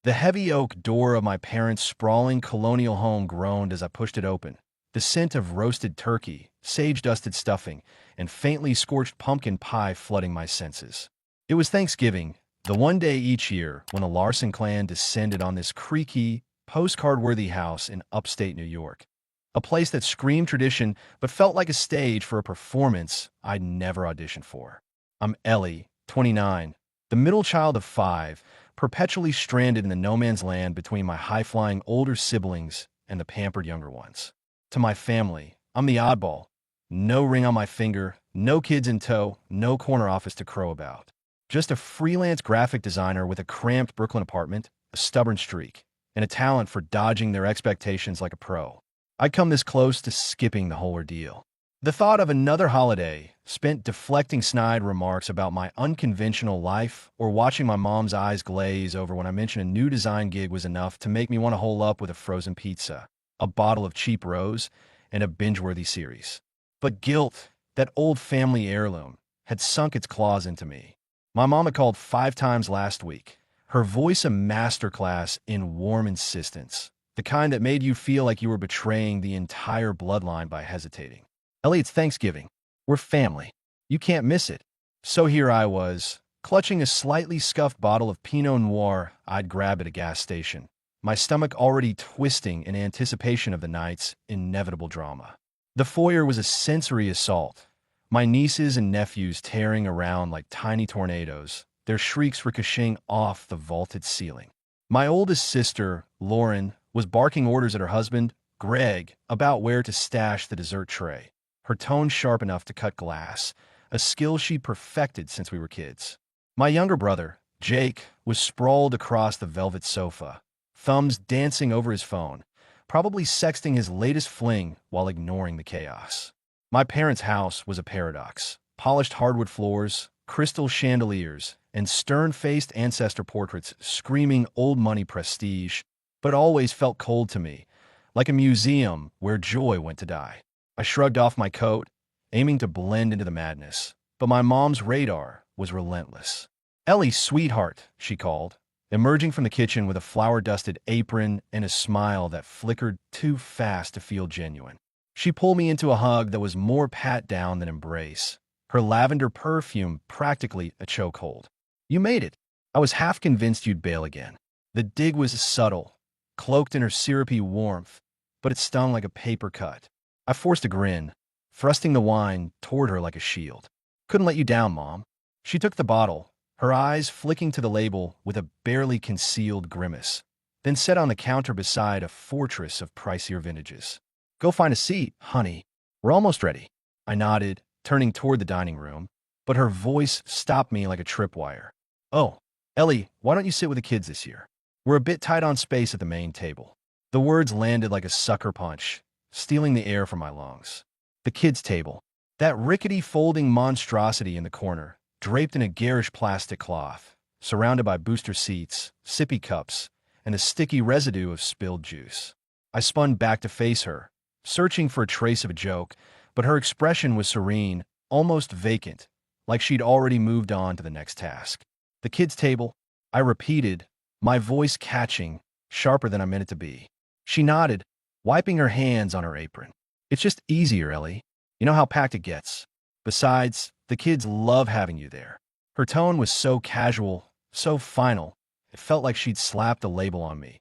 The heavy oak door of my parents' sprawling colonial home groaned as I pushed it open. The scent of roasted turkey, sage-dusted stuffing, and faintly scorched pumpkin pie flooding my senses. It was Thanksgiving, the one day each year when the Larson clan descended on this creaky, postcard-worthy house in upstate New York. A place that screamed tradition but felt like a stage for a performance I'd never auditioned for. I'm Ellie, 29, the middle child of five, perpetually stranded in the no-man's land between my high-flying older siblings and the pampered younger ones. To my family, I'm the oddball. No ring on my finger, no kids in tow, no corner office to crow about. Just a freelance graphic designer with a cramped Brooklyn apartment, a stubborn streak, and a talent for dodging their expectations like a pro. I'd come this close to skipping the whole ordeal. The thought of another holiday spent deflecting snide remarks about my unconventional life or watching my mom's eyes glaze over when I mentioned a new design gig was enough to make me want to hole up with a frozen pizza, a bottle of cheap rose, and a binge-worthy series. But guilt, that old family heirloom, had sunk its claws into me. My mom had called 5 times last week, her voice a masterclass in warm insistence, the kind that made you feel like you were betraying the entire bloodline by hesitating. Ellie, it's Thanksgiving. We're family. You can't miss it. So here I was, clutching a slightly scuffed bottle of Pinot Noir I'd grabbed at a gas station, my stomach already twisting in anticipation of the night's inevitable drama. The foyer was a sensory assault, my nieces and nephews tearing around like tiny tornadoes, their shrieks ricocheting off the vaulted ceiling. My oldest sister, Lauren, was barking orders at her husband, Greg, about where to stash the dessert tray, her tone sharp enough to cut glass, a skill she'd perfected since we were kids. My younger brother, Jake, was sprawled across the velvet sofa, thumbs dancing over his phone, probably sexting his latest fling while ignoring the chaos. My parents' house was a paradox. Polished hardwood floors, crystal chandeliers, and stern-faced ancestor portraits screaming old money prestige, but always felt cold to me, like a museum where joy went to die. I shrugged off my coat, aiming to blend into the madness, but my mom's radar was relentless. "Ellie, sweetheart," she called, emerging from the kitchen with a flour-dusted apron and a smile that flickered too fast to feel genuine. She pulled me into a hug that was more pat-down than embrace, her lavender perfume practically a chokehold. "You made it. I was half convinced you'd bail again." The dig was subtle, cloaked in her syrupy warmth, but it stung like a paper cut. I forced a grin, thrusting the wine toward her like a shield. "Couldn't let you down, Mom." She took the bottle, her eyes flicking to the label with a barely concealed grimace, then set on the counter beside a fortress of pricier vintages. "Go find a seat, honey. We're almost ready." I nodded, turning toward the dining room, but her voice stopped me like a tripwire. "Oh, Ellie, why don't you sit with the kids this year? We're a bit tight on space at the main table." The words landed like a sucker punch, stealing the air from my lungs. The kids' table. That rickety folding monstrosity in the corner, draped in a garish plastic cloth, surrounded by booster seats, sippy cups, and a sticky residue of spilled juice. I spun back to face her, searching for a trace of a joke, but her expression was serene, almost vacant, like she'd already moved on to the next task. "The kids' table," I repeated, my voice catching, sharper than I meant it to be. She nodded, wiping her hands on her apron. "It's just easier, Ellie. You know how packed it gets. Besides, the kids love having you there." Her tone was so casual, so final, it felt like she'd slapped a label on me.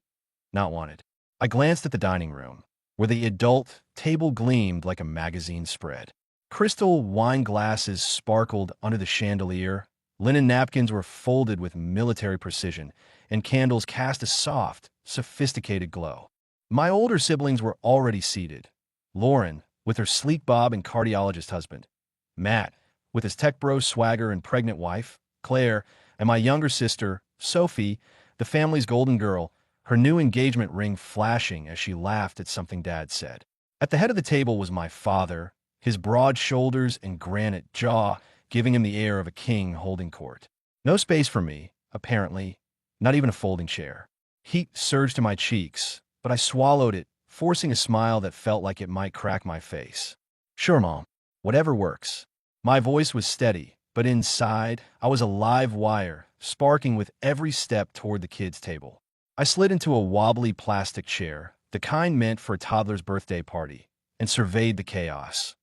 Not wanted. I glanced at the dining room, where the adult table gleamed like a magazine spread. Crystal wine glasses sparkled under the chandelier, linen napkins were folded with military precision, and candles cast a soft, sophisticated glow. My older siblings were already seated. Lauren, with her sleek bob and cardiologist husband. Matt, with his tech bro swagger and pregnant wife. Claire, and my younger sister, Sophie, the family's golden girl, her new engagement ring flashing as she laughed at something Dad said. At the head of the table was my father, his broad shoulders and granite jaw giving him the air of a king holding court. No space for me, apparently, not even a folding chair. Heat surged to my cheeks, but I swallowed it, forcing a smile that felt like it might crack my face. "Sure, Mom. Whatever works." My voice was steady, but inside, I was a live wire, sparking with every step toward the kids' table. I slid into a wobbly plastic chair, the kind meant for a toddler's birthday party, and surveyed the chaos.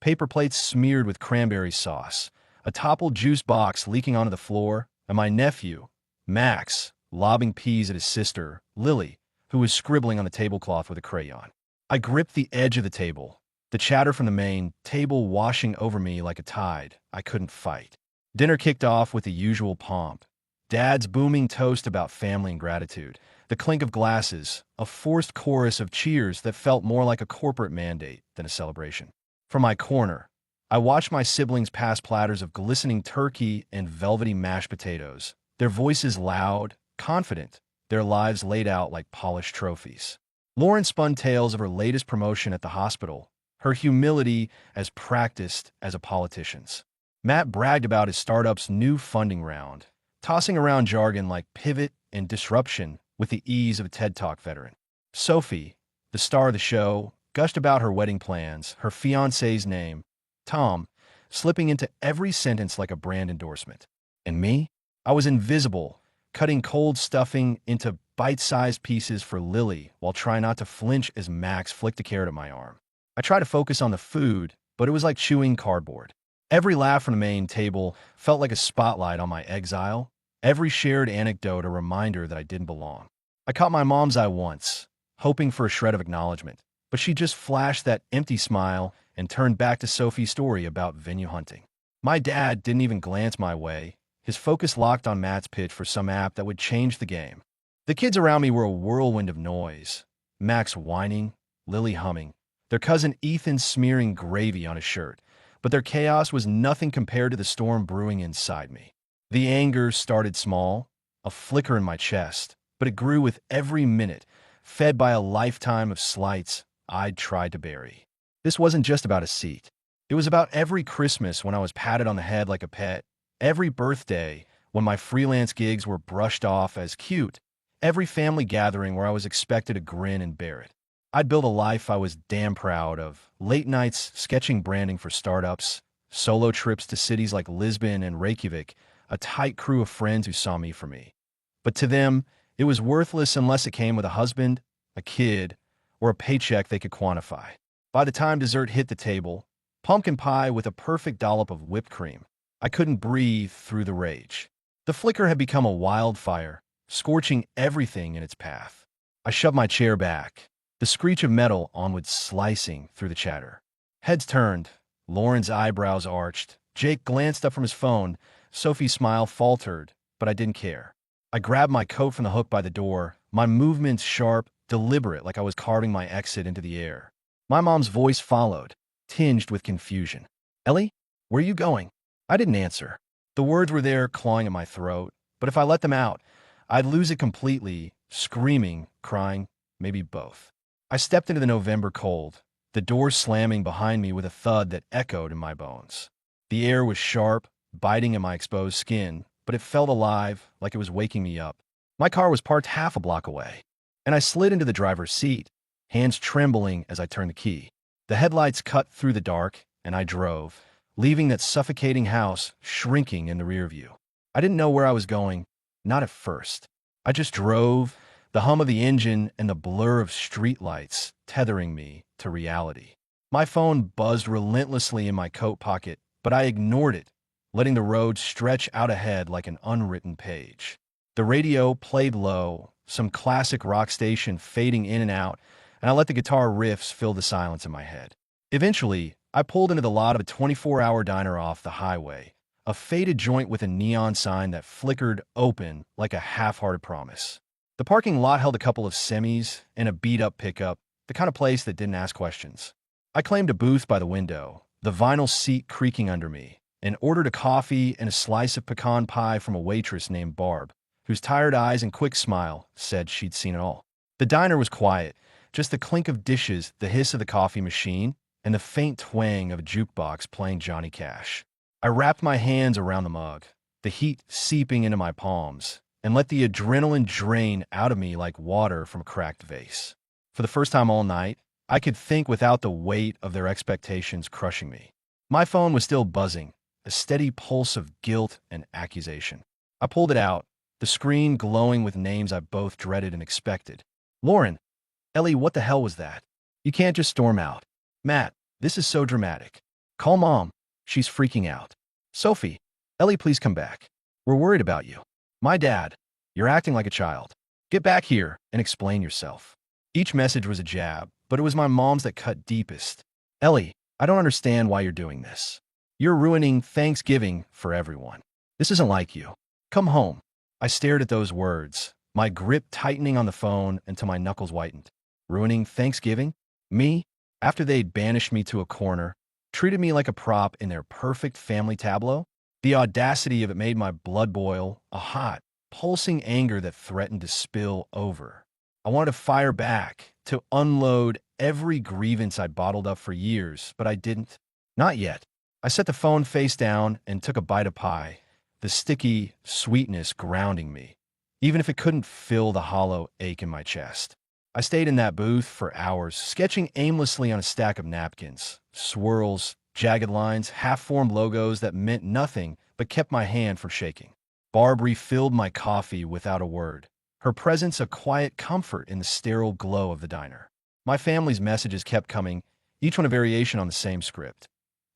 Paper plates smeared with cranberry sauce, a toppled juice box leaking onto the floor, and my nephew, Max, lobbing peas at his sister, Lily, who was scribbling on the tablecloth with a crayon. I gripped the edge of the table, the chatter from the main table washing over me like a tide I couldn't fight. Dinner kicked off with the usual pomp. Dad's booming toast about family and gratitude, the clink of glasses, a forced chorus of cheers that felt more like a corporate mandate than a celebration. From my corner, I watched my siblings pass platters of glistening turkey and velvety mashed potatoes, their voices loud, confident, their lives laid out like polished trophies. Lauren spun tales of her latest promotion at the hospital, her humility as practiced as a politician's. Matt bragged about his startup's new funding round, tossing around jargon like pivot and disruption with the ease of a TED Talk veteran. Sophie, the star of the show, gushed about her wedding plans, her fiancé's name, Tom, slipping into every sentence like a brand endorsement. And me? I was invisible, cutting cold stuffing into bite-sized pieces for Lily while trying not to flinch as Max flicked a carrot at my arm. I tried to focus on the food, but it was like chewing cardboard. Every laugh from the main table felt like a spotlight on my exile, every shared anecdote a reminder that I didn't belong. I caught my mom's eye once, hoping for a shred of acknowledgement, but she just flashed that empty smile and turned back to Sophie's story about venue hunting. My dad didn't even glance my way, his focus locked on Matt's pitch for some app that would change the game. The kids around me were a whirlwind of noise. Max whining, Lily humming, their cousin Ethan smearing gravy on his shirt, but their chaos was nothing compared to the storm brewing inside me. The anger started small, a flicker in my chest, but it grew with every minute, fed by a lifetime of slights I'd tried to bury. This wasn't just about a seat. It was about every Christmas when I was patted on the head like a pet, every birthday when my freelance gigs were brushed off as cute, every family gathering where I was expected to grin and bear it. I'd built a life I was damn proud of, late nights sketching branding for startups, solo trips to cities like Lisbon and Reykjavik, a tight crew of friends who saw me for me. But to them, it was worthless unless it came with a husband, a kid, or a paycheck they could quantify. By the time dessert hit the table, pumpkin pie with a perfect dollop of whipped cream, I couldn't breathe through the rage. The flicker had become a wildfire, scorching everything in its path. I shoved my chair back, the screech of metal onward slicing through the chatter. Heads turned, Lauren's eyebrows arched, Jake glanced up from his phone, Sophie's smile faltered, but I didn't care. I grabbed my coat from the hook by the door, my movements sharp, deliberate like I was carving my exit into the air. My mom's voice followed, tinged with confusion. "Ellie, where are you going?" I didn't answer. The words were there clawing at my throat, but if I let them out, I'd lose it completely, screaming, crying, maybe both. I stepped into the November cold, the door slamming behind me with a thud that echoed in my bones. The air was sharp, biting at my exposed skin, but it felt alive, like it was waking me up. My car was parked half a block away, and I slid into the driver's seat, hands trembling as I turned the key. The headlights cut through the dark, and I drove, leaving that suffocating house shrinking in the rear view. I didn't know where I was going, not at first. I just drove, the hum of the engine and the blur of streetlights tethering me to reality. My phone buzzed relentlessly in my coat pocket, but I ignored it, letting the road stretch out ahead like an unwritten page. The radio played low, some classic rock station fading in and out, and I let the guitar riffs fill the silence in my head. Eventually, I pulled into the lot of a 24-hour diner off the highway, a faded joint with a neon sign that flickered open like a half-hearted promise. The parking lot held a couple of semis and a beat-up pickup, the kind of place that didn't ask questions. I claimed a booth by the window, the vinyl seat creaking under me, and ordered a coffee and a slice of pecan pie from a waitress named Barb, whose tired eyes and quick smile said she'd seen it all. The diner was quiet, just the clink of dishes, the hiss of the coffee machine, and the faint twang of a jukebox playing Johnny Cash. I wrapped my hands around the mug, the heat seeping into my palms, and let the adrenaline drain out of me like water from a cracked vase. For the first time all night, I could think without the weight of their expectations crushing me. My phone was still buzzing, a steady pulse of guilt and accusation. I pulled it out, the screen glowing with names I both dreaded and expected. Lauren, Ellie, what the hell was that? You can't just storm out. Matt, this is so dramatic. Call Mom. She's freaking out. Sophie, Ellie, please come back. We're worried about you. My dad, you're acting like a child. Get back here and explain yourself. Each message was a jab, but it was my mom's that cut deepest. Ellie, I don't understand why you're doing this. You're ruining Thanksgiving for everyone. This isn't like you. Come home. I stared at those words, my grip tightening on the phone until my knuckles whitened. Ruining Thanksgiving? Me? After they'd banished me to a corner, treated me like a prop in their perfect family tableau? The audacity of it made my blood boil, a hot, pulsing anger that threatened to spill over. I wanted to fire back, to unload every grievance I'd bottled up for years, but I didn't. Not yet. I set the phone face down and took a bite of pie, the sticky sweetness grounding me, even if it couldn't fill the hollow ache in my chest. I stayed in that booth for hours, sketching aimlessly on a stack of napkins, swirls, jagged lines, half-formed logos that meant nothing but kept my hand from shaking. Barb refilled my coffee without a word, her presence a quiet comfort in the sterile glow of the diner. My family's messages kept coming, each one a variation on the same script.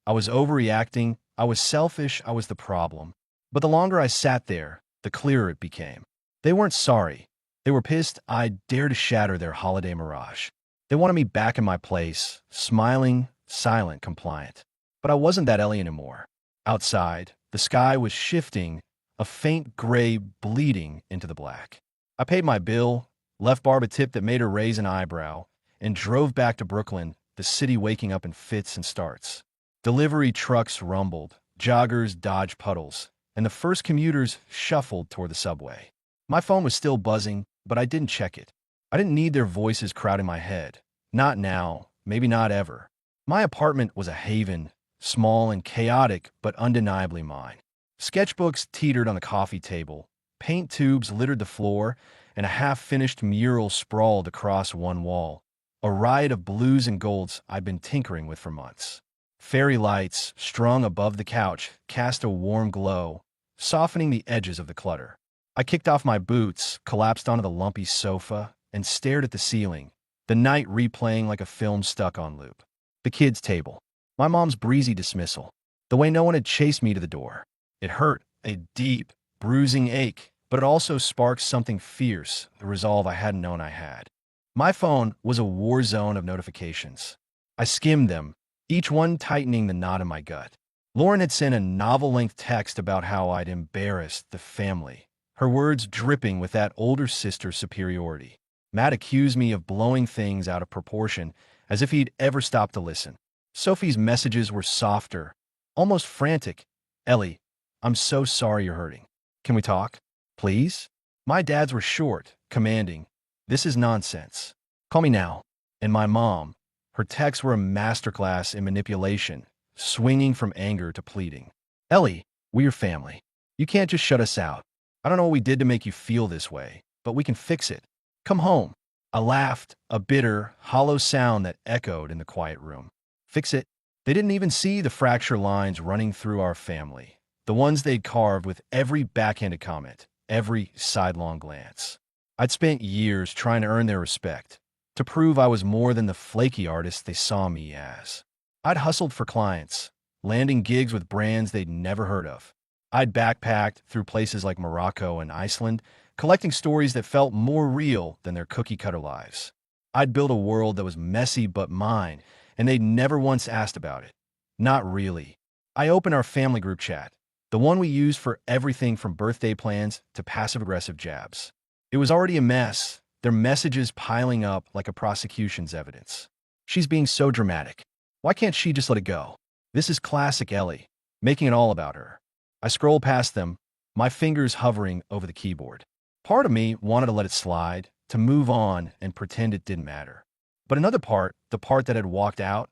I was overreacting, I was selfish, I was the problem. But the longer I sat there, the clearer it became. They weren't sorry. They were pissed I'd dare to shatter their holiday mirage. They wanted me back in my place, smiling, silent, compliant. But I wasn't that Ellie anymore. Outside, the sky was shifting, a faint gray bleeding into the black. I paid my bill, left Barb a tip that made her raise an eyebrow, and drove back to Brooklyn, the city waking up in fits and starts. Delivery trucks rumbled, joggers dodged puddles, and the first commuters shuffled toward the subway. My phone was still buzzing, but I didn't check it. I didn't need their voices crowding my head. Not now, maybe not ever. My apartment was a haven, small and chaotic, but undeniably mine. Sketchbooks teetered on the coffee table, paint tubes littered the floor, and a half-finished mural sprawled across one wall, a riot of blues and golds I'd been tinkering with for months. Fairy lights, strung above the couch, cast a warm glow, softening the edges of the clutter. I kicked off my boots, collapsed onto the lumpy sofa, and stared at the ceiling, the night replaying like a film stuck on loop. The kids' table. My mom's breezy dismissal. The way no one had chased me to the door. It hurt, a deep, bruising ache, but it also sparked something fierce, the resolve I hadn't known I had. My phone was a war zone of notifications. I skimmed them, each one tightening the knot in my gut. Lauren had sent a novel-length text about how I'd embarrassed the family, her words dripping with that older sister's superiority. Matt accused me of blowing things out of proportion, as if he'd ever stopped to listen. Sophie's messages were softer, almost frantic. Ellie, I'm so sorry you're hurting. Can we talk? Please? My dad's were short, commanding. This is nonsense. Call me now. And my mom, her texts were a masterclass in manipulation, swinging from anger to pleading. Ellie, we're your family. You can't just shut us out. I don't know what we did to make you feel this way, but we can fix it. Come home. I laughed, a bitter, hollow sound that echoed in the quiet room. Fix it? They didn't even see the fracture lines running through our family, the ones they'd carved with every backhanded comment, every sidelong glance. I'd spent years trying to earn their respect, to prove I was more than the flaky artist they saw me as. I'd hustled for clients, landing gigs with brands they'd never heard of. I'd backpacked through places like Morocco and Iceland, collecting stories that felt more real than their cookie-cutter lives. I'd built a world that was messy but mine, and they'd never once asked about it. Not really. I opened our family group chat, the one we used for everything from birthday plans to passive-aggressive jabs. It was already a mess, their messages piling up like a prosecution's evidence. She's being so dramatic. Why can't she just let it go? This is classic Ellie, making it all about her. I scrolled past them, my fingers hovering over the keyboard. Part of me wanted to let it slide, to move on and pretend it didn't matter. But another part, the part that had walked out,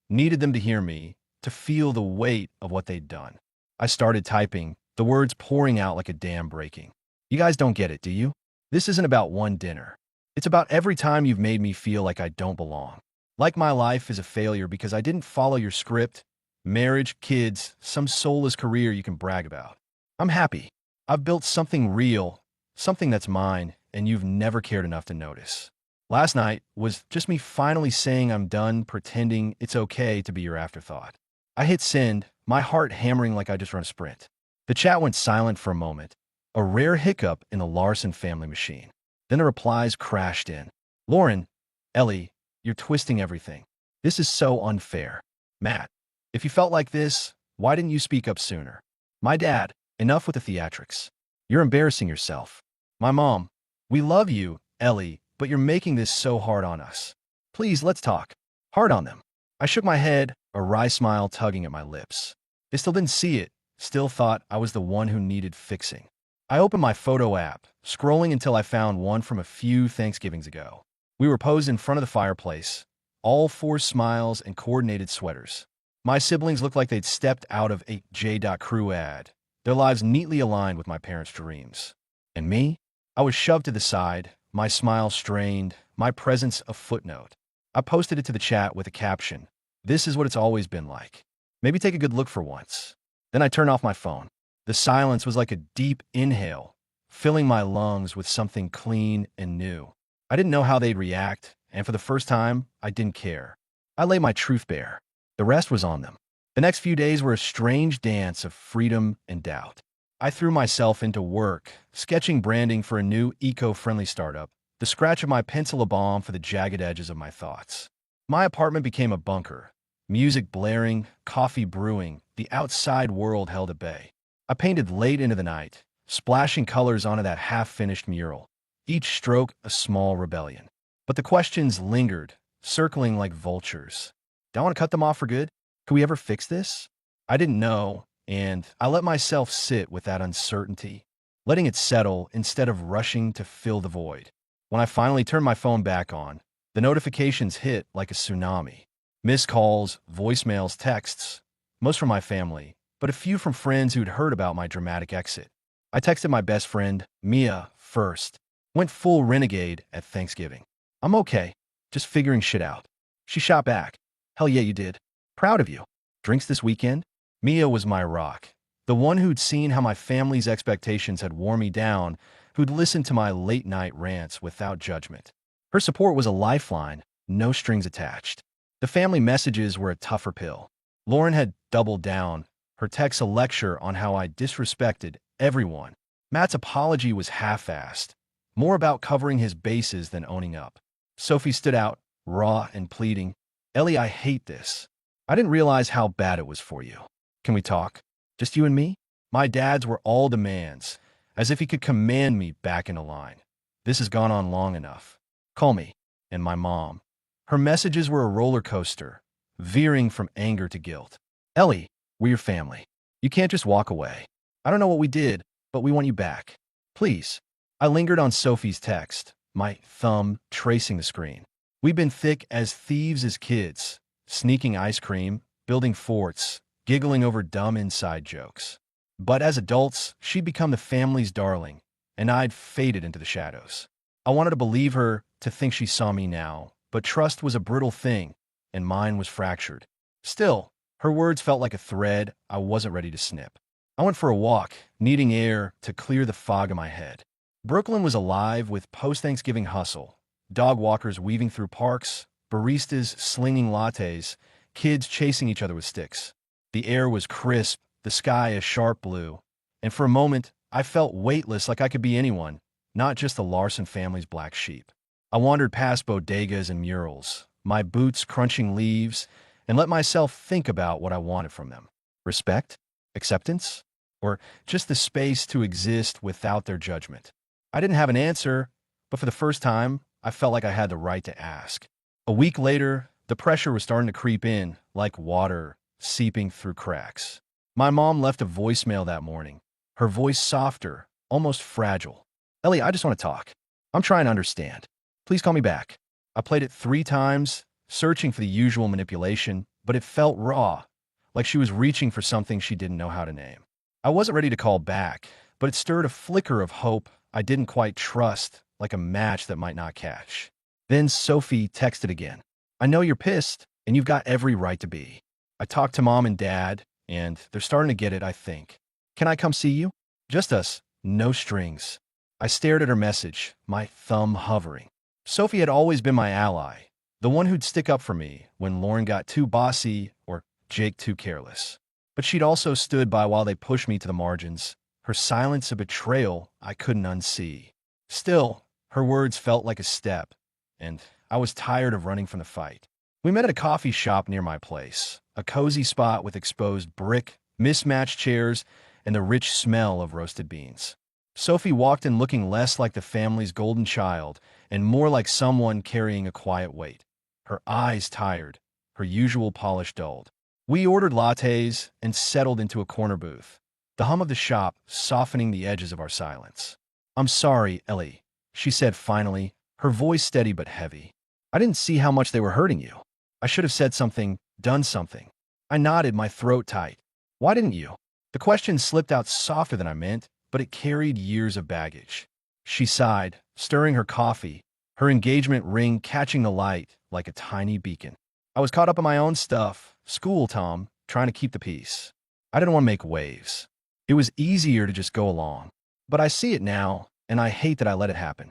needed them to hear me, to feel the weight of what they'd done. I started typing, the words pouring out like a dam breaking. You guys don't get it, do you? This isn't about one dinner. It's about every time you've made me feel like I don't belong. Like my life is a failure because I didn't follow your script, marriage, kids, some soulless career you can brag about. I'm happy. I've built something real, something that's mine and you've never cared enough to notice. Last night was just me finally saying I'm done pretending it's okay to be your afterthought. I hit send, my heart hammering like I just run a sprint. The chat went silent for a moment, a rare hiccup in the Larson family machine. Then the replies crashed in. Lauren, Ellie, you're twisting everything. This is so unfair. Matt, if you felt like this, why didn't you speak up sooner? My dad, enough with the theatrics. You're embarrassing yourself. My mom, we love you, Ellie, but you're making this so hard on us. Please, let's talk. Hard on them. I shook my head, a wry smile tugging at my lips. They still didn't see it, still thought I was the one who needed fixing. I opened my photo app, scrolling until I found one from a few Thanksgivings ago. We were posed in front of the fireplace, all four smiles and coordinated sweaters. My siblings looked like they'd stepped out of a J.Crew ad, their lives neatly aligned with my parents' dreams. And me? I was shoved to the side, my smile strained, my presence a footnote. I posted it to the chat with a caption, "This is what it's always been like. Maybe take a good look for once." Then I turned off my phone. The silence was like a deep inhale, filling my lungs with something clean and new. I didn't know how they'd react, and for the first time, I didn't care. I lay my truth bare. The rest was on them. The next few days were a strange dance of freedom and doubt. I threw myself into work, sketching branding for a new eco-friendly startup, the scratch of my pencil a balm for the jagged edges of my thoughts. My apartment became a bunker. Music blaring, coffee brewing, the outside world held at bay. I painted late into the night, splashing colors onto that half-finished mural, each stroke a small rebellion. But the questions lingered, circling like vultures. Do I want to cut them off for good? Could we ever fix this? I didn't know, and I let myself sit with that uncertainty, letting it settle instead of rushing to fill the void. When I finally turned my phone back on, the notifications hit like a tsunami. Missed calls, voicemails, texts, most from my family, but a few from friends who'd heard about my dramatic exit. I texted my best friend, Mia, first. Went full renegade at Thanksgiving. "I'm okay, just figuring shit out." She shot back. "Hell yeah, you did. Proud of you. Drinks this weekend?" Mia was my rock, the one who'd seen how my family's expectations had worn me down, who'd listened to my late-night rants without judgment. Her support was a lifeline, no strings attached. The family messages were a tougher pill. Lauren had doubled down, her text a lecture on how I disrespected everyone. Matt's apology was half-assed, more about covering his bases than owning up. Sophie stood out, raw and pleading. "Ellie, I hate this. I didn't realize how bad it was for you. Can we talk? Just you and me?" My dad's were all demands, as if he could command me back into line. "This has gone on long enough. Call me." And my mom. Her messages were a roller coaster, veering from anger to guilt. "Ellie, we're your family. You can't just walk away. I don't know what we did, but we want you back. Please." I lingered on Sophie's text, my thumb tracing the screen. We'd been thick as thieves as kids, sneaking ice cream, building forts, giggling over dumb inside jokes. But as adults, she'd become the family's darling, and I'd faded into the shadows. I wanted to believe her, to think she saw me now, but trust was a brittle thing, and mine was fractured. Still, her words felt like a thread I wasn't ready to snip. I went for a walk, needing air to clear the fog in my head. Brooklyn was alive with post-Thanksgiving hustle, dog walkers weaving through parks, baristas slinging lattes, kids chasing each other with sticks. The air was crisp, the sky a sharp blue, and for a moment, I felt weightless, like I could be anyone, not just the Larson family's black sheep. I wandered past bodegas and murals, my boots crunching leaves, and let myself think about what I wanted from them. Respect? Acceptance? Or just the space to exist without their judgment? I didn't have an answer, but for the first time, I felt like I had the right to ask. A week later, the pressure was starting to creep in, like water seeping through cracks. My mom left a voicemail that morning, her voice softer, almost fragile. "Ellie, I just want to talk. I'm trying to understand. Please call me back." I played it 3 times, searching for the usual manipulation, but it felt raw, like she was reaching for something she didn't know how to name. I wasn't ready to call back, but it stirred a flicker of hope I didn't quite trust, like a match that might not catch. Then Sophie texted again. "I know you're pissed, and you've got every right to be. I talked to Mom and Dad, and they're starting to get it, I think. Can I come see you? Just us, no strings." I stared at her message, my thumb hovering. Sophie had always been my ally, the one who'd stick up for me when Lauren got too bossy or Jake too careless. But she'd also stood by while they pushed me to the margins, her silence a betrayal I couldn't unsee. Still, her words felt like a step, and I was tired of running from the fight. We met at a coffee shop near my place, a cozy spot with exposed brick, mismatched chairs, and the rich smell of roasted beans. Sophie walked in looking less like the family's golden child and more like someone carrying a quiet weight. Her eyes tired, her usual polish dulled. We ordered lattes and settled into a corner booth, the hum of the shop softening the edges of our silence. "I'm sorry, Ellie," she said finally, her voice steady but heavy. "I didn't see how much they were hurting you. I should have said something, done something." I nodded, my throat tight. "Why didn't you?" The question slipped out softer than I meant, but it carried years of baggage. She sighed, stirring her coffee, her engagement ring catching the light like a tiny beacon. "I was caught up in my own stuff, school, Tom, trying to keep the peace. I didn't want to make waves. It was easier to just go along. But I see it now, and I hate that I let it happen."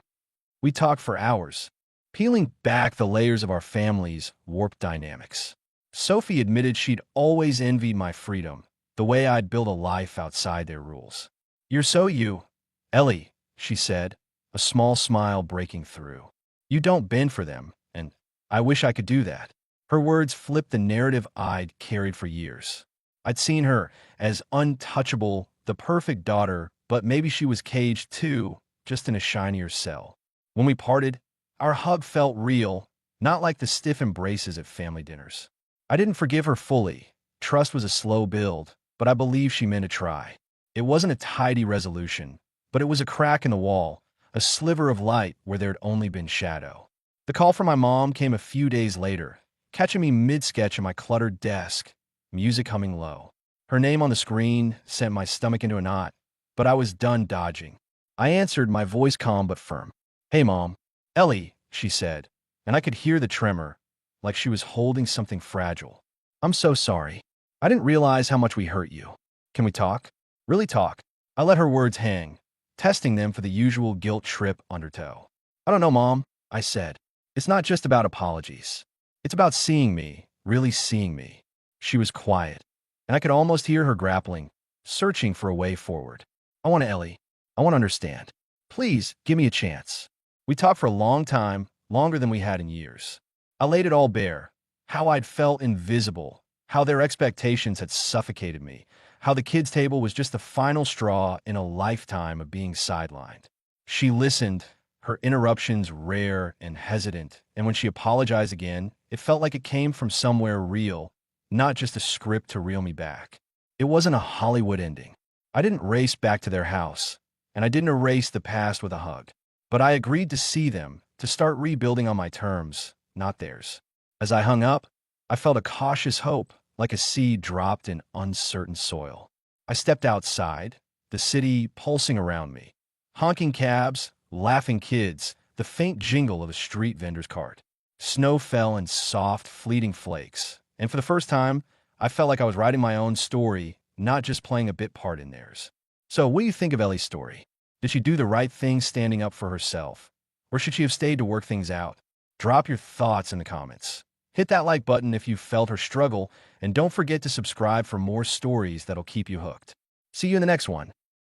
We talked for hours, peeling back the layers of our family's warped dynamics. Sophie admitted she'd always envied my freedom, the way I'd build a life outside their rules. "You're so you, Ellie," she said, a small smile breaking through. "You don't bend for them, and I wish I could do that." Her words flipped the narrative I'd carried for years. I'd seen her as untouchable, the perfect daughter, but maybe she was caged too, just in a shinier cell. When we parted, our hug felt real, not like the stiff embraces at family dinners. I didn't forgive her fully. Trust was a slow build, but I believe she meant to try. It wasn't a tidy resolution, but it was a crack in the wall, a sliver of light where there'd only been shadow. The call from my mom came a few days later, catching me mid-sketch on my cluttered desk, music humming low. Her name on the screen sent my stomach into a knot, but I was done dodging. I answered, my voice calm but firm. "Hey, Mom." "Ellie," she said, and I could hear the tremor, like she was holding something fragile. "I'm so sorry. I didn't realize how much we hurt you. Can we talk? Really talk?" I let her words hang, testing them for the usual guilt trip undertow. "I don't know, Mom," I said. "It's not just about apologies. It's about seeing me, really seeing me." She was quiet, and I could almost hear her grappling, searching for a way forward. "I want to, Ellie. I want to understand. Please, give me a chance." We talked for a long time, longer than we had in years. I laid it all bare, how I'd felt invisible, how their expectations had suffocated me, how the kids' table was just the final straw in a lifetime of being sidelined. She listened, her interruptions rare and hesitant, and when she apologized again, it felt like it came from somewhere real, not just a script to reel me back. It wasn't a Hollywood ending. I didn't race back to their house, and I didn't erase the past with a hug. But I agreed to see them, to start rebuilding on my terms, not theirs. As I hung up, I felt a cautious hope, like a seed dropped in uncertain soil. I stepped outside, the city pulsing around me. Honking cabs, laughing kids, the faint jingle of a street vendor's cart. Snow fell in soft, fleeting flakes, and for the first time, I felt like I was writing my own story, not just playing a bit part in theirs. So, what do you think of Ellie's story? Did she do the right thing standing up for herself? Or should she have stayed to work things out? Drop your thoughts in the comments. Hit that like button if you felt her struggle, and don't forget to subscribe for more stories that'll keep you hooked. See you in the next one.